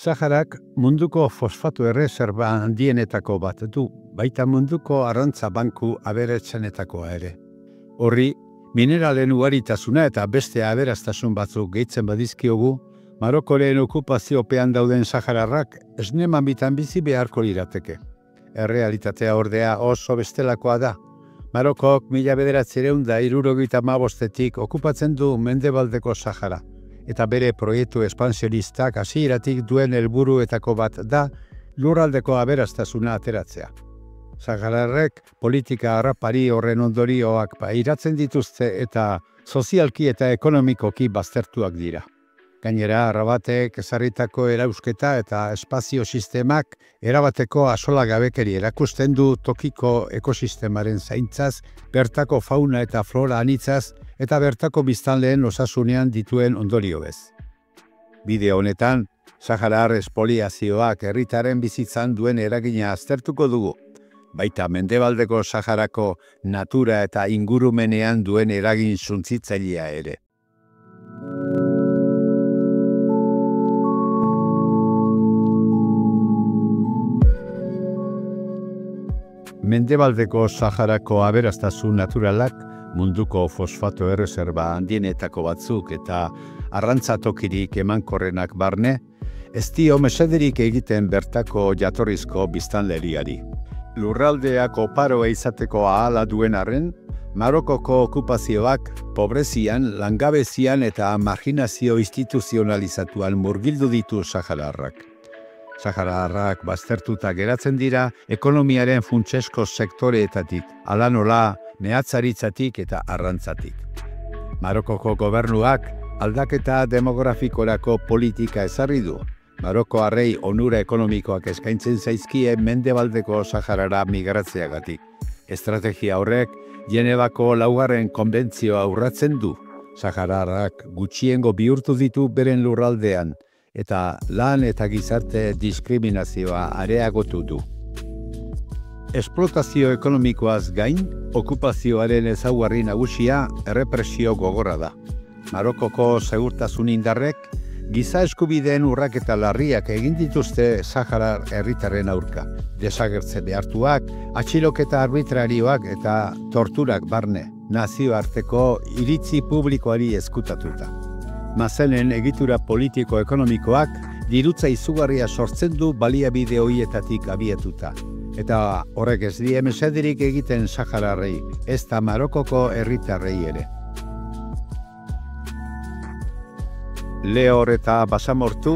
Saharak munduko fosfato erreserba handienetako bat du, baita munduko arrantza banku aberatsenetakoa ere. Horri, mineralen ugaritasuna eta beste aberaztasun batzuk gehitzen badizkiogu, Marokoren okupaziopean dauden sahararrak esneman bitan bizi beharko lirateke. Errealitatea ordea oso bestelakoa da. Marokok 1975 okupatzen du mendebaldeko Sahara, eta bere proiektu espansionistak hasieratik duen helburuetako bat da lurraldeko aberastasuna ateratzea. Sahararrek politika harrapari horren ondorioak pairatzen dituzte eta sozialki eta ekonomikoki baztertuak dira. Gainera, Rabatek ezarritako erausketa eta espazio sistemak erabateko asolagabekeri erakusten du tokiko ekosistemaren zaintzaz, bertako fauna eta flora anitzaz eta bertako biztanleen osasunean dituen ondorio bez. Bideo honetan, Saharar espoliazioak herritaren bizitzan duen eragina aztertuko dugu, baita mendebaldeko Saharako natura eta ingurumenean duen eragin suntzitzailea ere. Mendebaldeko Saharako aberastasun naturalak munduko fosfato erreserba handienetako batzuk eta arrantzatokirik emankorrenak barne, ez dio mesederik egiten bertako jatorrizko biztanleriari. Lurraldeak oparoa izateko ahala duen arren, Marokoko okupazioak pobrezian, langabezian eta marginazio instituzionalizatuan murgildu ditu sahararrak. Sahararrak baztertuta geratzen dira ekonomiaren funtsesko sektoreetatik, hala nola mehatzaritzatik eta arrantzatik. Marokoko gobernuak aldaketa demografikorako politika ezarri du. Marokoarrei onura ekonomikoak eskaintzen zaizkie mendebaldeko Saharara migratzeagatik. Estrategia horrek Genevako 4. konbentzioa urratzen du. Sahararrak gutxiengo bihurtu ditu beren lurraldean, eta lan eta gizarte diskriminazioa areagotu du. Esplotazio ekonomikoaz gain, okupazioaren ezaugarri nagusia errepresio gogorra da. Marokoko segurtasun indarrek giza eskubideen urraketa larriak egin dituzte Saharar herritarren aurka. Desagertze behartuak, atxiloketa arbitrarioak eta torturak barne, nazioarteko iritzi publikoari ezkutatuta. Mazenen egitura politiko-ekonomikoak dirutza izugarria sortzen du baliabide horietatik abiatuta. Eta horrek ez die mesederik egiten Sahararrei, ez da Marokoko herritarrei ere. Lehor eta basamortu,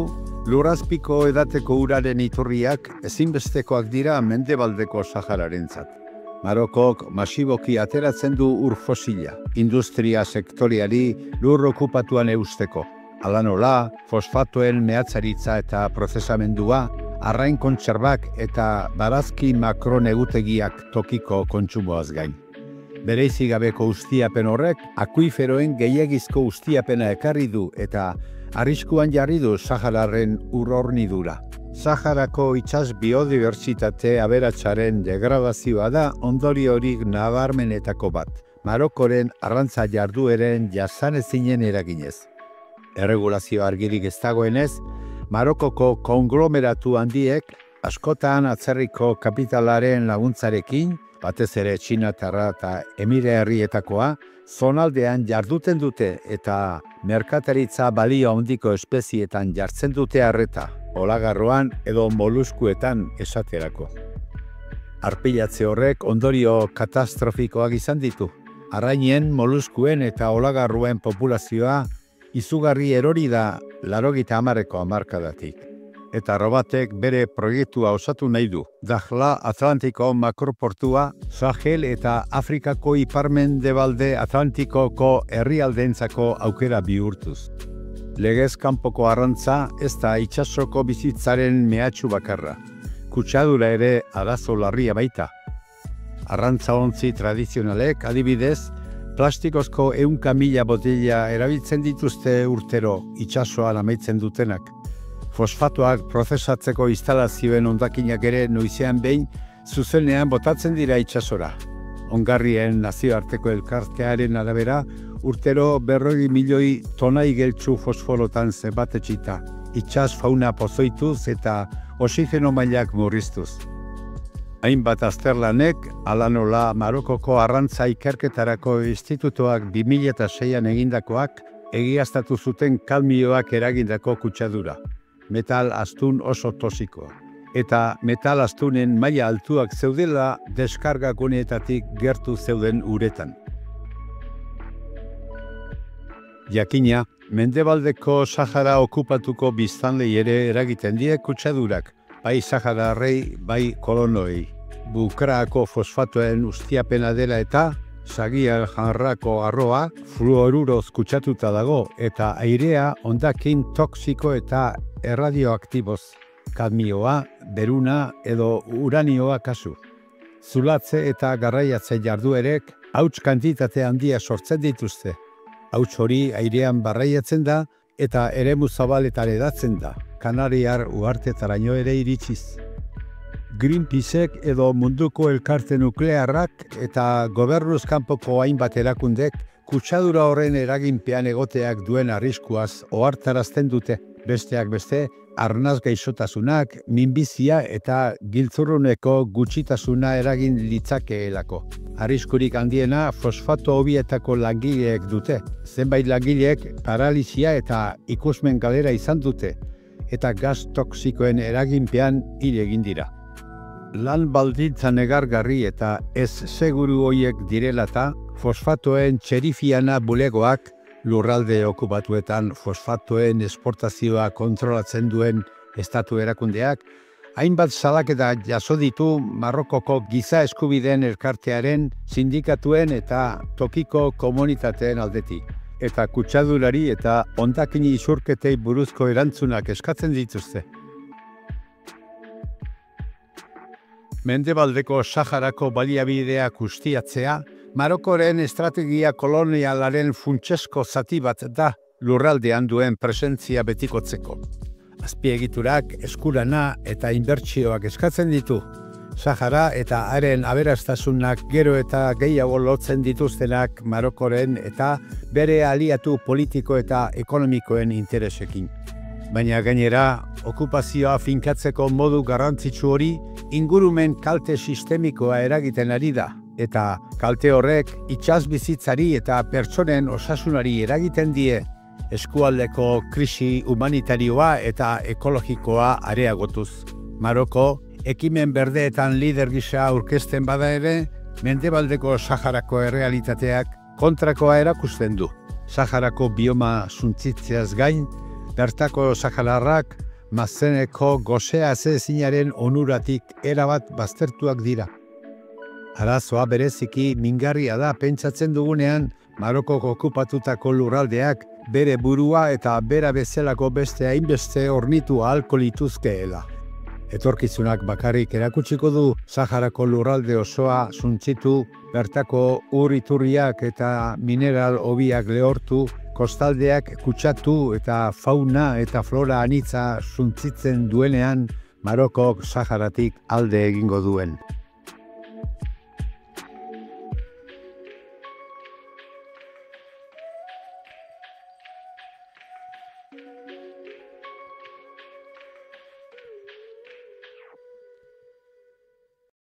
lurrazpiko edateko uraren iturriak ezinbestekoak dira mendebaldeko Sahararentzat. Marokok masiboki ateratzen du ur fosila, industria sektoriari lur okupatuan eusteko. Hala nola, fosfatoen mehatzaritza eta prozesamendua, arrain kontserbak eta barazki makronegutegiak tokiko kontsumoaz gain. Bereizi gabeko ustiapen horrek, akuiferoen gehiagizko ustiapena ekarri du eta arriskuan jarri du Sahararen ur hornidura. Saharako itsas biodibertsitate aberatsaren degradazioa da ondoriorik nabarmenetako bat, Marokoren arrantza jardueren jasanezinen eraginez. Erregulazio argirik ez dagoenez, Marokoko konglomeratu handiek askotan atzerriko kapitalaren laguntzarekin, batez ere Txinatarra eta Emire herrietakoa, zonaldean jarduten dute eta merkataritza balio handiko espezietan jartzen dute arreta, olagarroan edo moluskuetan esaterako. Arpilatze horrek ondorio katastrofikoak izan ditu. Arrainen, moluskuen eta olagarruen populazioa izugarri erori da 80ko hamarkadatik. Eta Rabatek bere proiektua osatu nahi du. Dakhla Atlantiko makroportua, Sahel eta Afrikako iparmendebalde Atlantikoko herrialdeentzako aukera bihurtuz. Legez kanpoko arrantza ez da itsasoko bizitzaren mehatxu bakarra. Kutsadura ere arazo larria baita. Arrantza ontzi tradizionalek adibidez, plastikozko 100.000 botila erabiltzen dituzte urtero itsasoan amaitzen dutenak. Fosfatoak prozesatzeko instalazioen hondakinak ere noizean behin zuzenean botatzen dira itsasora. Ongarrien nazioarteko elkartearen arabera, urtero 40 milioi tona igeltsu fosforotan zenbatetsita, itsas fauna pozoituz eta oxigeno mailak murriztuz. Hainbat azterlanek, hala nola Marokoko arrantza ikerketarako institutoak 2006an egindakoak egiaztatu zuten kadmioak eragindako kutsadura. Metal astun oso tosikoa. Eta metal astunen maila altuak zeudela deskarga guneetatik gertu zeuden uretan. Jakina, Mendebaldeko Sahara okupatuko biztanlei ere eragiten die kutsadurak, bai sahararrei, bai kolonoei. Bukraako fosfatoen ustiapena dela eta Sagiar janrako arroa fluoruroz kutsatuta dago eta airea hondakin toxiko eta erradioaktiboz. Kadmioa, beruna edo uranioa kasu. Zulatze eta garraiatze jarduerek hauts kantitate handia sortzen dituzte. Hauts hori airean barraiatzen da eta eremu zabaletan edatzen da, Kanariar uhartetaraino ere iritsiz. Greenpeacek edo munduko elkarte nuklearrak eta gobernuz kanpoko hainbat erakundek kutsadura horren eraginpean egoteak duen arriskuaz ohartarazten dute. Besteak beste, arnaz gaixotasunak, minbizia eta giltzurruneko gutxitasuna eragin litzakeelako. Arriskurik handiena fosfato hobietako langileek dute. Zenbait langileek paralisia eta ikusmen galera izan dute, eta gas toxikoen eraginpean hil egin dira. Lan baldintza negargarri eta ez seguru hoiek direlata, fosfatoen txerifiana bulegoak, lurralde okupatuetan fosfatoen esportazioa kontrolatzen duen estatu erakundeak, hainbat salaketa jaso ditu Marokoko giza eskubideen elkartearen, sindikatuen eta tokiko komunitateen aldetik. Eta kutsadurari eta hondakini isurketei buruzko erantzunak eskatzen dituzte. Mendebaldeko Saharako baliabideak ustiatzea, Marokoren estrategia kolonialaren funtsesko zati bat da lurraldean duen presentzia betikotzeko. Azpiegiturak, eskulana eta inbertsioak eskatzen ditu. Sahara eta haren aberastasunak gero eta gehiago lotzen dituztenak Marokoren eta bere aliatu politiko eta ekonomikoen interesekin. Baina gainera, okupazioa finkatzeko modu garrantzitsu hori ingurumen kalte sistemikoa eragiten ari da. Eta kalte horrek itsasbizitzari eta pertsonen osasunari eragiten die, eskualdeko krisi humanitarioa eta ekologikoa areagotuz. Maroko, ekimen berdeetan lider gisa aurkezten bada ere, Mendebaldeko Saharako errealitateak kontrakoa erakusten du. Saharako bioma suntzitzeaz gain, bertako sahararrak mazeneko gosea ezinaren onuratik erabat baztertuak dira. Arazoa bereziki mingarria da pentsatzen dugunean Marokoko okupatutako lurraldeak bere burua eta bera bezalako beste hainbeste hornitu ahalko lituzkeela. Etorkizunak bakarrik erakutsiko du Saharako lurralde osoa suntzitu, bertako ur iturriak eta mineral hobiak lehortu, kostaldeak kutsatu eta fauna eta flora anitza suntzitzen duenean Marokok Saharatik alde egingo duen.